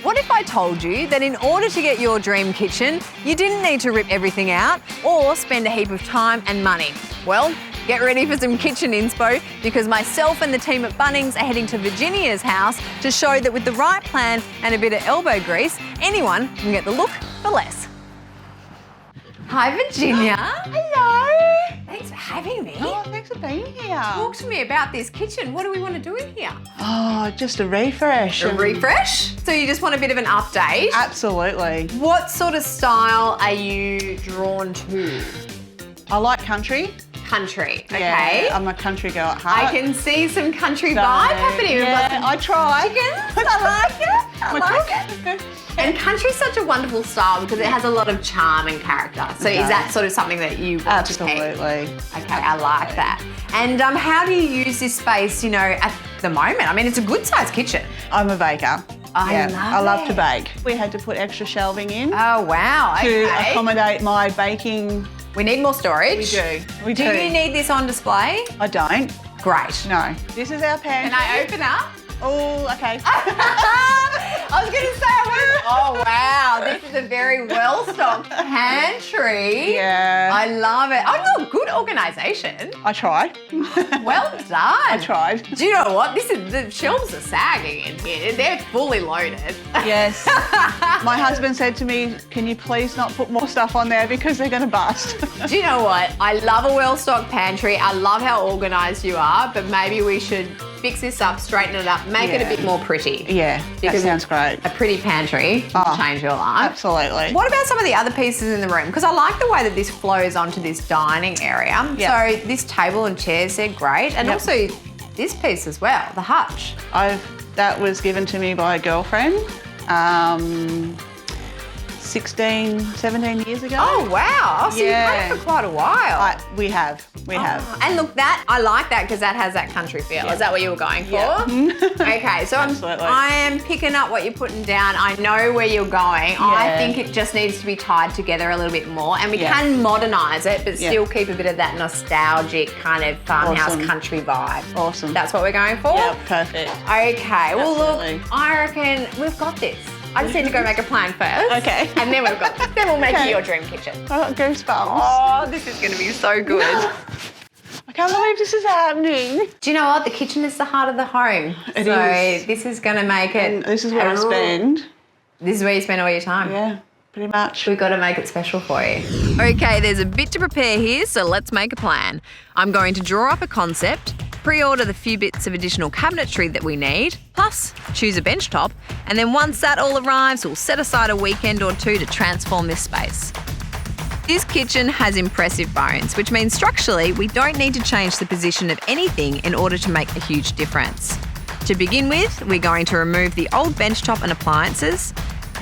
What if I told you that in order to get your dream kitchen, you didn't need to rip everything out or spend a heap of time and money? Well, get ready for some kitchen inspo because myself and the team at Bunnings are heading to Virginia's house to show that with the right plan and a bit of elbow grease, anyone can get the look for less. Hi, Virginia. Hello. Thanks for having me. Oh, thanks for being here. Talk to me about this kitchen. What do we want to do in here? Oh, just a refresh. A refresh? So you just want a bit of an update? Absolutely. What sort of style are you drawn to? I like country. Country, okay. Yeah, I'm a country girl at heart. I can see some country vibe happening. We've got Yeah, some I try. chickens. I like it. I My like cook. it. And country's such a wonderful style because it has a lot of charm and character. So is that sort of something that you want to keep? Absolutely. Okay, I like that. And how do you use this space, you know, at the moment? I mean, it's a good sized kitchen. I'm a baker. I love it. to bake. We had to put extra shelving in Oh, wow, to okay. accommodate my baking. We need more storage. We Do do. you need this on display? I don't. Great. No. This is our pantry. Can I open up? Oh, okay. I was going to say, oh wow, this is a very well-stocked pantry. Yeah. I love it. Oh, look, good organisation. I tried. Well done. I tried. Do you know what? The shelves are sagging in here. They're fully loaded. Yes. My husband said to me, can you please not put more stuff on there because they're going to bust. Do you know what? I love a well-stocked pantry. I love how organised you are, but maybe we should fix this up, straighten it up, make it a bit more pretty. Yeah, Because that sounds great. A pretty pantry will change your life. Absolutely. What about some of the other pieces in the room? Because I like the way that this flows onto this dining area. Yep. So this table and chairs, they're great. And Yep. also this piece as well, the hutch. That was given to me by a girlfriend 16, 17 years ago. Oh, wow. So you've had it for quite a while. We have. And look, I like that because that has that country feel. Is that what you were going for? Okay, so Absolutely. I am picking up what you're putting down. I know where you're going. I Yeah. think it just needs to be tied together a little bit more, and we can modernise it, but still keep a bit of that nostalgic kind of farmhouse Awesome. country vibe. Awesome. That's what we're going for? Yeah, perfect. Okay, well Absolutely. look, I reckon we've got this. I just need to go make a plan first. Okay. And then we've got this. Then we'll make Okay. you your dream kitchen. I got goosebumps. Oh, this is going to be so good. I can't believe this is happening. Do you know what? The kitchen is the heart of the home. It so is. this is going to make it. And this is where I spend. This is where you spend all your time. Yeah, pretty much. We've got to make it special for you. Okay, there's a bit to prepare here, so let's make a plan. I'm going to draw up a concept, pre-order the few bits of additional cabinetry that we need, plus choose a bench top, and then once that all arrives, we'll set aside a weekend or two to transform this space. This kitchen has impressive bones, which means structurally we don't need to change the position of anything in order to make a huge difference. To begin with, we're going to remove the old benchtop and appliances,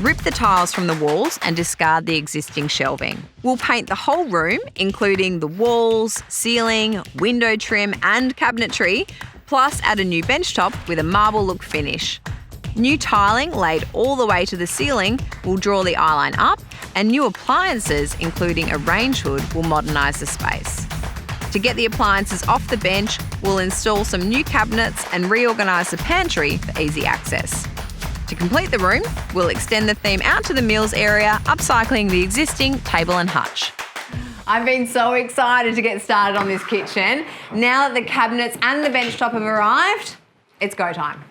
rip the tiles from the walls and discard the existing shelving. We'll paint the whole room, including the walls, ceiling, window trim and cabinetry, plus add a new benchtop with a marble look finish. New tiling laid all the way to the ceiling will draw the eyeline up, and new appliances, including a range hood, will modernise the space. To get the appliances off the bench, we'll install some new cabinets and reorganise the pantry for easy access. To complete the room, we'll extend the theme out to the meals area, upcycling the existing table and hutch. I've been so excited to get started on this kitchen. Now that the cabinets and the benchtop have arrived, it's go time.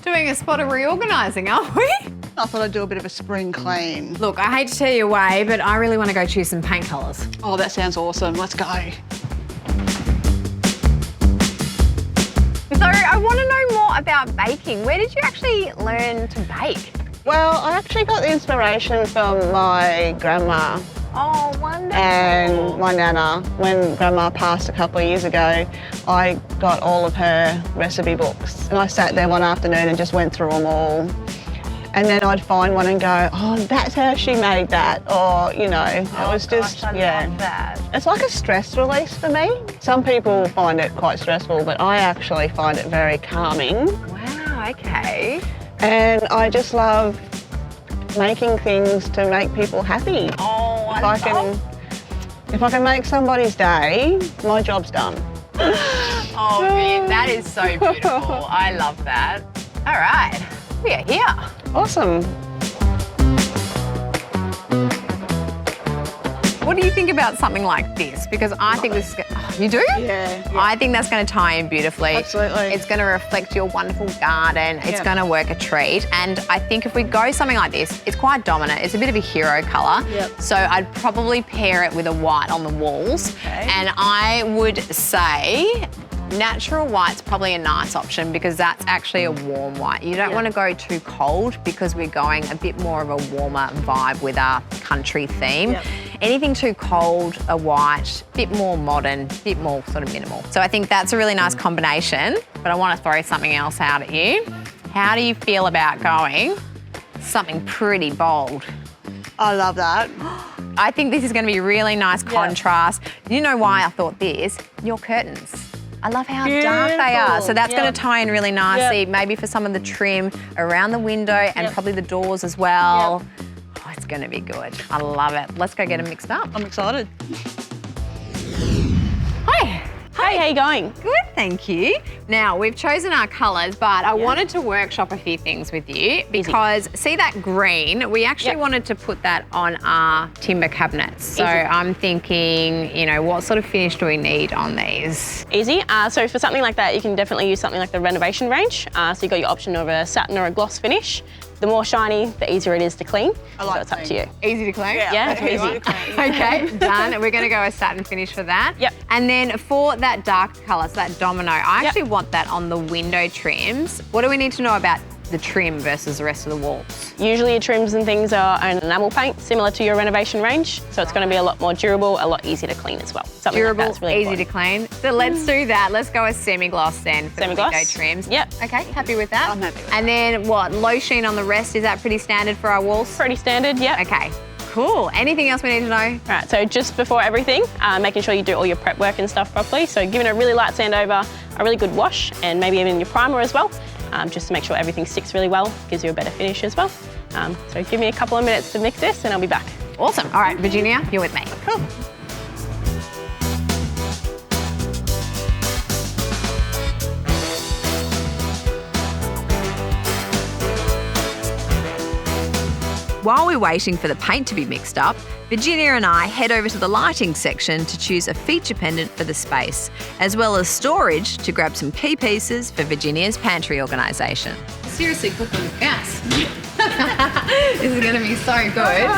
Doing a spot of reorganising, aren't we? I thought I'd do a bit of a spring clean. Look, I hate to tell you away, but I really want to go choose some paint colours. Oh, that sounds awesome. Let's go. So I want to know more about baking. Where did you actually learn to bake? Well, I actually got the inspiration from my grandma Oh, wonderful. and my nana. When grandma passed a couple of years ago, I got all of her recipe books and I sat there one afternoon and just went through them all. And then I'd find one and go, oh, that's how she made that. Or, you know, it was just, I love that. It's like a stress release for me. Some people find it quite stressful, but I actually find it very calming. Wow, okay. And I just love making things to make people happy. Oh, If I can make somebody's day, my job's done. Oh, man, that is so beautiful. I love that. All right, we are here. Awesome. What do you think about something like this? Because I think this is, you do? Yeah. I think that's going to tie in beautifully. Absolutely. It's going to reflect your wonderful garden. It's Yep. going to work a treat. And I think if we go something like this, it's quite dominant. It's a bit of a hero colour. Yep. So I'd probably pair it with a white on the walls. Okay. And I would say natural white's probably a nice option because that's actually a warm white. You don't want to go too cold because we're going a bit more of a warmer vibe with our country theme. Yep. Anything too cold, a white, bit more modern, bit more sort of minimal. So I think that's a really nice combination, but I want to throw something else out at you. How do you feel about going something pretty bold? I love that. I think this is going to be a really nice contrast. You know why I thought this? Your curtains. I love how dark they are. So that's going to tie in really nicely, maybe for some of the trim around the window and probably the doors as well. Oh, it's going to be good. I love it. Let's go get them mixed up. I'm excited. Hi. Hey, how you going? Good, thank you. Now, we've chosen our colours, but I wanted to workshop a few things with you because, see that green? We actually wanted to put that on our timber cabinets. So I'm thinking, you know, what sort of finish do we need on these? Easy. So for something like that, you can definitely use something like the renovation range. So you've got your option of a satin or a gloss finish. The more shiny, the easier it is to clean. I like so it's up to you. Easy to clean? Yeah, it's easy. Okay, done. We're going to go a satin finish for that. Yep. And then for that dark colour, so that domino, I actually want that on the window trims. What do we need to know about the trim versus the rest of the walls? Usually your trims and things are an enamel paint, similar to your renovation range. So it's going to be a lot more durable, a lot easier to clean as well. Something Durable, like that's really easy to clean. So let's do that. Let's go a semi-gloss then for the window Semi-gloss? trims. Yep. Okay, happy with that? I'm happy with And then what, low sheen on the rest, is that pretty standard for our walls? Pretty standard, yeah. Okay, cool. Anything else we need to know? Right, so just before everything, making sure you do all your prep work and stuff properly. So giving it a really light sand over, a really good wash, and maybe even your primer as well, just to make sure everything sticks really well, gives you a better finish as well. So give me a couple of minutes to mix this and I'll be back. Awesome. All right, Virginia, you're with me. Cool. While we're waiting for the paint to be mixed up, Virginia and I head over to the lighting section to choose a feature pendant for the space, as well as storage to grab some key pieces for Virginia's pantry organisation. Seriously, cook on gas. This is going to be so good.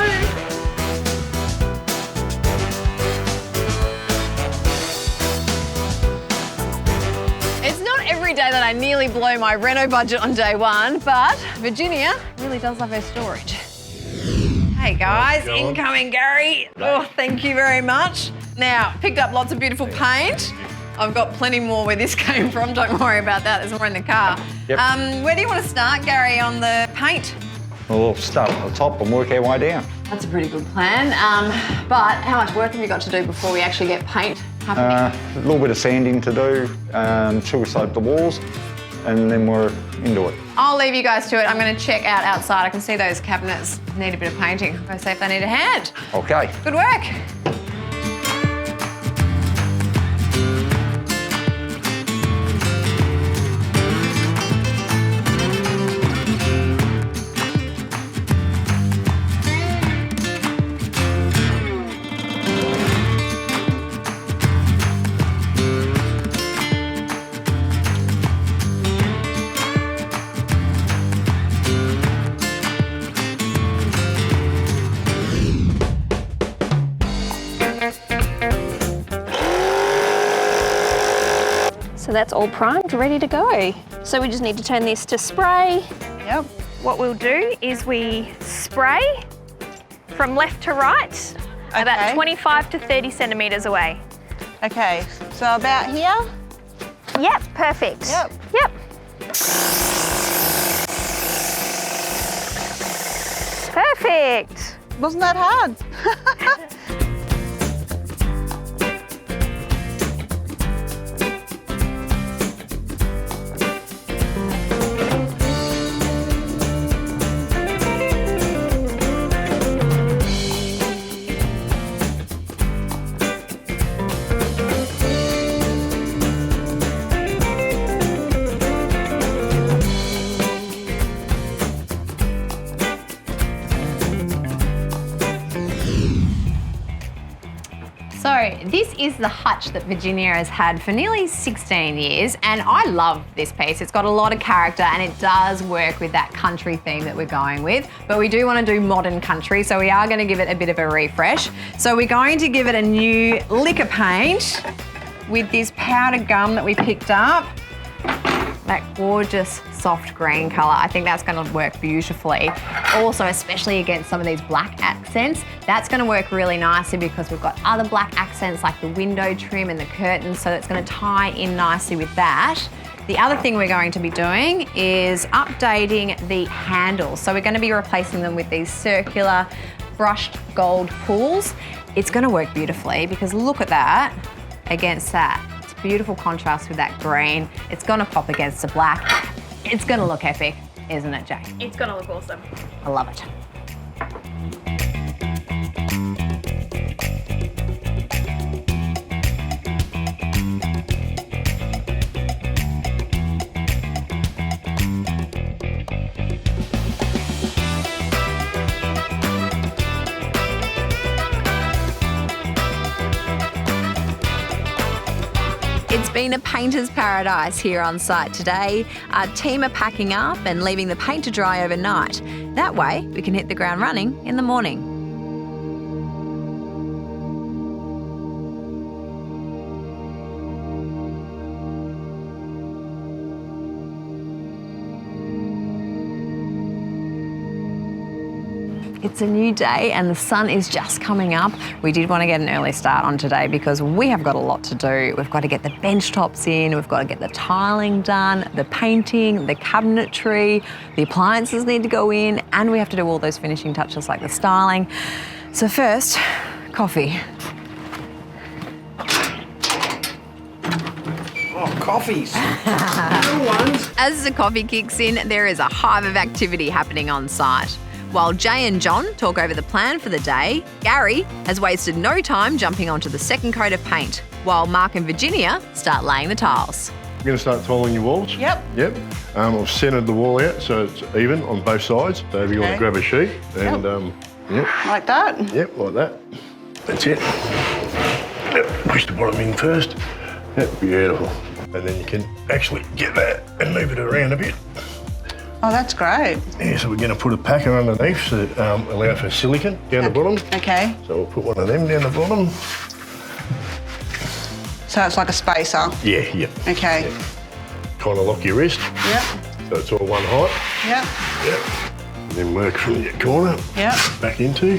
It's not every day that I nearly blow my reno budget on day one, but Virginia really does love her storage. Hey guys, incoming Gary. Oh, thank you very much. Now, picked up lots of beautiful paint. I've got plenty more where this came from. Don't worry about that. There's more in the car. Yep. Where do you want to start, Gary, on the paint? Well, we'll start at the top and work our way down. That's a pretty good plan. But how much work have you got to do before we actually get paint happening? A little bit of sanding to do, till we soap the walls, and then we're into it. I'll leave you guys to it. I'm going to check out outside. I can see those cabinets need a bit of painting. I'll go see if they need a hand. Okay. Good work. So that's all primed, ready to go. So we just need to turn this to spray. Yep. what we'll do is we spray from left to right, about Okay. 25 to 30 centimetres away. Okay, so about here? Yep, perfect. Yep. Yep. Perfect. Wasn't that hard? So this is the hutch that Virginia has had for nearly 16 years, and I love this piece. It's got a lot of character and it does work with that country theme that we're going with, but we do want to do modern country, so we are going to give it a bit of a refresh. So we're going to give it a new lick of paint with this powdered gum that we picked up. That gorgeous soft green colour. I think that's going to work beautifully. Also, especially against some of these black accents, that's going to work really nicely because we've got other black accents like the window trim and the curtains, so that's going to tie in nicely with that. The other thing we're going to be doing is updating the handles. So we're going to be replacing them with these circular brushed gold pools. It's going to work beautifully because look at that against that. Beautiful contrast with that green. It's gonna pop against the black. It's gonna look epic, isn't it, Jay? It's gonna look awesome. I love it. It's been a painter's paradise here on site today. Our team are packing up and leaving the paint to dry overnight. That way, we can hit the ground running in the morning. It's a new day and the sun is just coming up. We did want to get an early start on today because we have got a lot to do. We've got to get the bench tops in, we've got to get the tiling done, the painting, the cabinetry, the appliances need to go in, and we have to do all those finishing touches like the styling. So first, coffee. Oh, coffees. New ones. As the coffee kicks in, there is a hive of activity happening on site. While Jay and John talk over the plan for the day, Gary has wasted no time jumping onto the second coat of paint, while Mark and Virginia start laying the tiles. You're going to start tiling your walls? Yep. Yep. I've centred the wall out so it's even on both sides. So if you want to Okay. grab a sheet and, yep, Like that? yep, like that. That's it. Yep, push the bottom in first. Yep, beautiful. And then you can actually get that and move it around a bit. Oh, that's great. Yeah, so we're going to put a packer underneath to allow for silicon down the bottom. Okay. So we'll put one of them down the bottom. So it's like a spacer. Yeah, yep. Okay. Kind of lock your wrist. Yep. So it's all one height. Yep. Yep. And then work from your corner. Yep. Back into.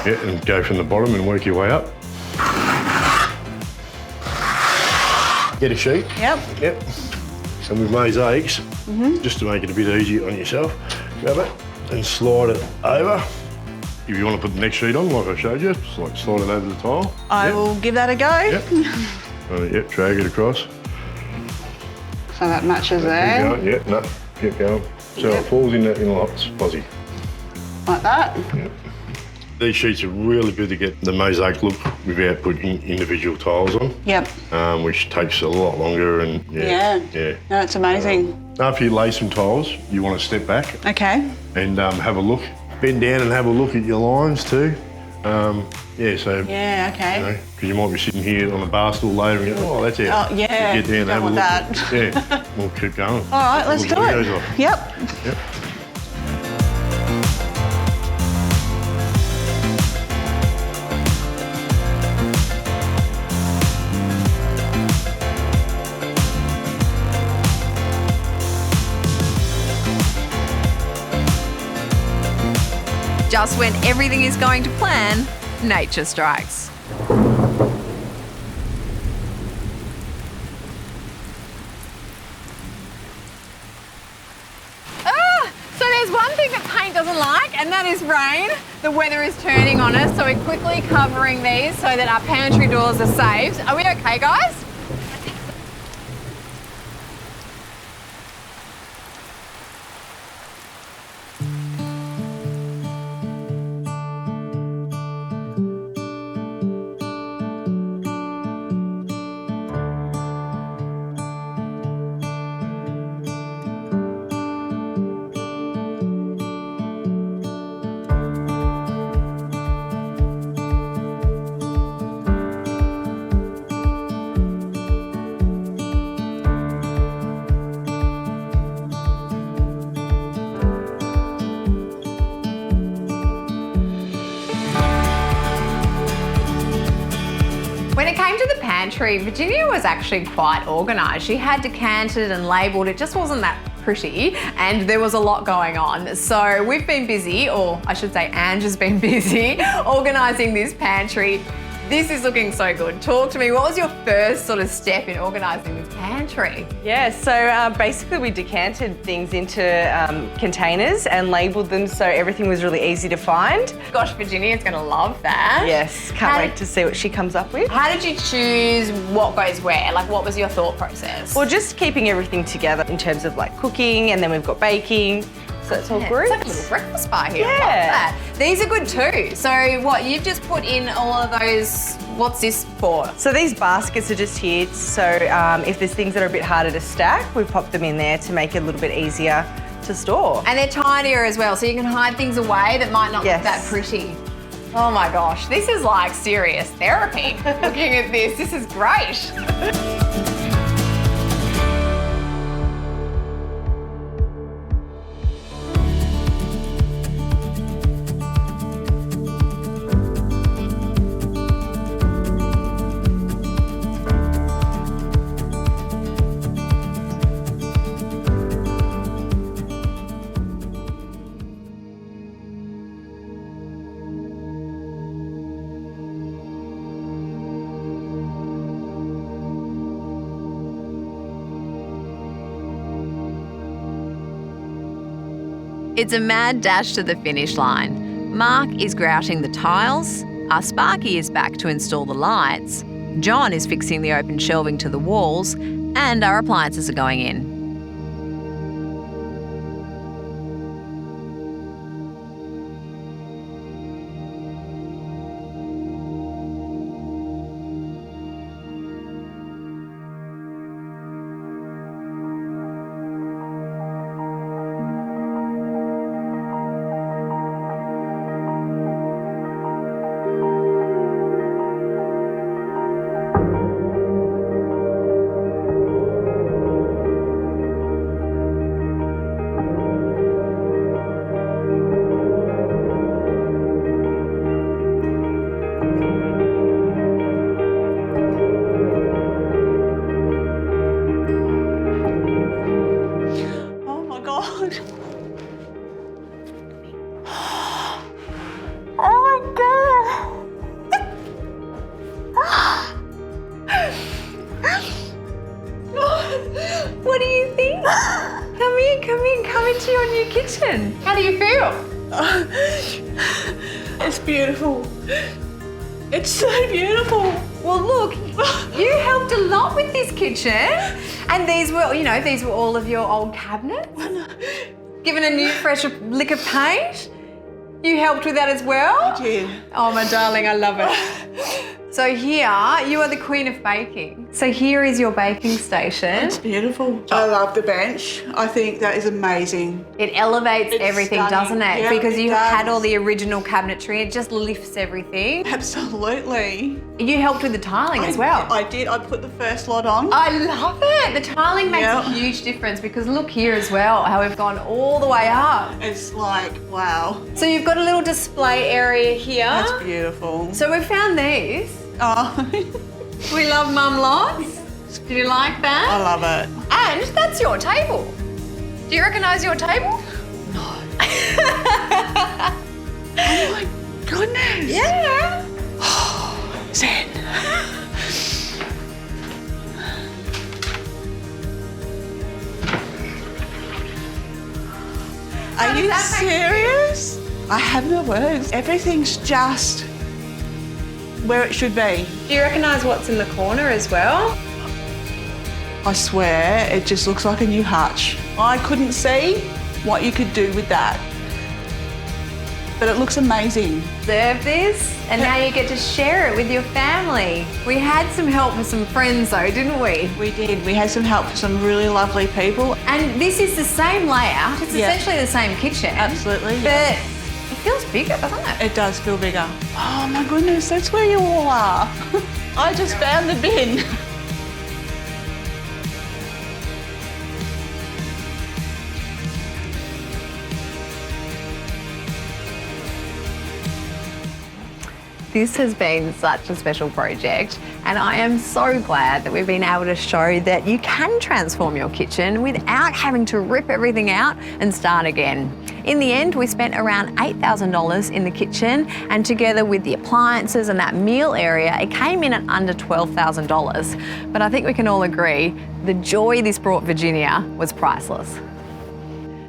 Yeah, and go from the bottom and work your way up. Get a sheet. Yep. Yep. And with mosaics, just to make it a bit easier on yourself, grab it and slide it over. If you want to put the next sheet on, like I showed you, just like slide it over the tile. I will give that a go. Yep. Yep, drag it across. So that matches Keep there. going, yep, no, keep going. So Yep. it falls in that in lots, fuzzy. Like that. These sheets are really good to get the mosaic look without putting individual tiles on, Yep. which takes a lot longer and Yeah. yeah. No, it's amazing. After you lay some tiles, you want to step back Okay. and have a look. Bend down and have a look at your lines too. Yeah, so, Yeah, okay. because you might be sitting here on a bar stool later and go, oh, that's it. Oh, yeah, You get down and don't have a want look. that. Yeah, we'll keep going. All right, let's Look do at the windows it. off. Yep. Yep. Just when everything is going to plan, nature strikes. So there's one thing that paint doesn't like, and that is rain. The weather is turning on us, so we're quickly covering these so that our pantry doors are safe. Are we okay, guys? When it came to the pantry, Virginia was actually quite organised. She had decanted and labelled. It just wasn't that pretty, and there was a lot going on. So we've been busy, or I should say Ange has been busy, organising this pantry. This is looking so good. Talk to me, what was your first sort of step in organising this pantry? Yeah, so basically we decanted things into containers and labelled them so everything was really easy to find. Gosh, Virginia's gonna love that. Yes, can't wait to see what she comes up with. How did you choose what goes where? Like, what was your thought process? Well, just keeping everything together in terms of like cooking, and then we've got baking. So it's all grouped. It's like a little breakfast bar here. Yeah. I love that. These are good too. So what, you've just put in all of those, what's this for? So these baskets are just here, so if there's things that are a bit harder to stack, we've popped them in there to make it a little bit easier to store. And they're tinier as well, so you can hide things away that might not look that pretty. Oh my gosh, this is like serious therapy. Looking at this, this is great. It's a mad dash to the finish line. Mark is grouting the tiles, our Sparky is back to install the lights, John is fixing the open shelving to the walls, and our appliances are going in. What do you think? Come into your new kitchen. How do you feel? It's beautiful. It's so beautiful. Well, look, you helped a lot with this kitchen. And these were, these were all of your old cabinets. Given a new fresh lick of paint. You helped with that as well? I did. Oh, my darling, I love it. So here, you are the queen of baking. So here is your baking station. It's beautiful. I love the bench. I think that is amazing. It elevates It's everything, stunning. doesn't it? Yeah, because it you does. had all the original cabinetry. It just lifts everything. Absolutely. You helped with the tiling as well. I did. I put the first lot on. I love it. The tiling makes Yeah. a huge difference because look here as well, how we've gone all the way up. It's like, wow. So you've got a little display area here. That's beautiful. So we found these. Oh, We love mum lots. Did you like that? I love it. And that's your table. Do you recognise your table? No. Oh my goodness. Yeah. Zen. Are you serious? I have no words. Everything's just where it should be. Do you recognise what's in the corner as well? I swear, it just looks like a new hutch. I couldn't see what you could do with that. But it looks amazing. Observe this, and now you get to share it with your family. We had some help from some friends though, didn't we? We did. We had some help from some really lovely people. And this is the same layout. It's Yeah. essentially the same kitchen. Absolutely. But it feels bigger, doesn't it? It does feel bigger. Oh my goodness, that's where you all are. I just found the bin. This has been such a special project, and I am so glad that we've been able to show that you can transform your kitchen without having to rip everything out and start again. In the end, we spent around $8,000 in the kitchen, and together with the appliances and that meal area, it came in at under $12,000. But I think we can all agree, the joy this brought Virginia was priceless.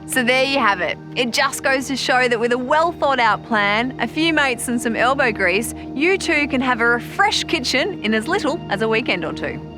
So there you have it. It just goes to show that with a well thought out plan, a few mates and some elbow grease, you too can have a refreshed kitchen in as little as a weekend or two.